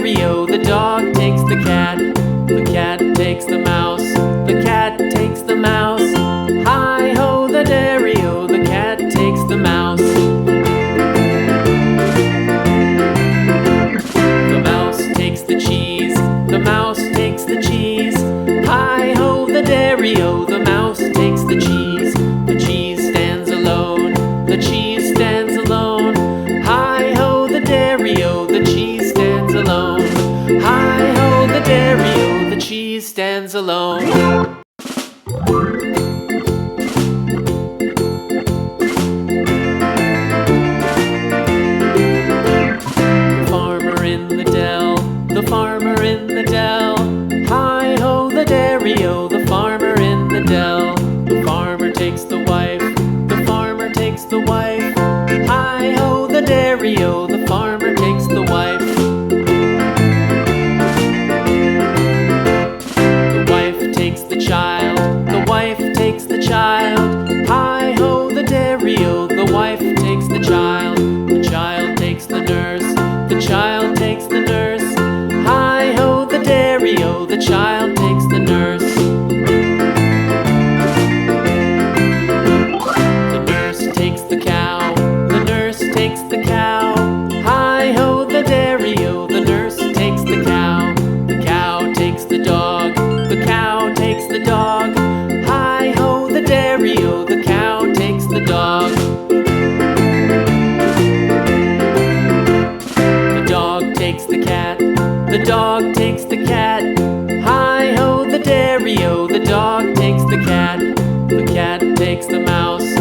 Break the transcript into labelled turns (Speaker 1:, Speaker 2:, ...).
Speaker 1: dairy-o, the dog takes the cat. The cat takes the mouse, the cat takes the mouse. Hi-ho, the dairy-o, the cat takes the mouse. The mouse takes the cheese, the mouse takes the cheese. Hi-ho, the dairy-o, the mouse takes the cheese. The cheese stands alone, the cheese stands alone. Hi-ho, the dairy-o, the cheese stands alone. Hi-ho, the dairy-o, the cheese stands alone. The farmer in the dell, the farmer in the dell. Hi-ho, the dairy-o, the farmer in the dell. The farmer takes the wife, the farmer takes the wife. Hi-ho, the dairy-o, the farmer takes the wife. The wife takes the child, the wife takes the child. Hi-ho, the dairy-o, the wife takes the child. The child takes the nurse, the child takes the nurse. Hi-ho, the dairy-o, the child takes the nurse. The nurse takes the cow, the nurse takes the cow. Hi-ho, the dairy-o, the nurse takes the cow. The cow takes the dog, the cow takes the dog. Hi-ho, the dairy-o, the cow takes the dog. The dog takes the cat, the dog takes the cat. Hi-ho, the dairy-o, the dog takes the cat. The cat takes the mouse,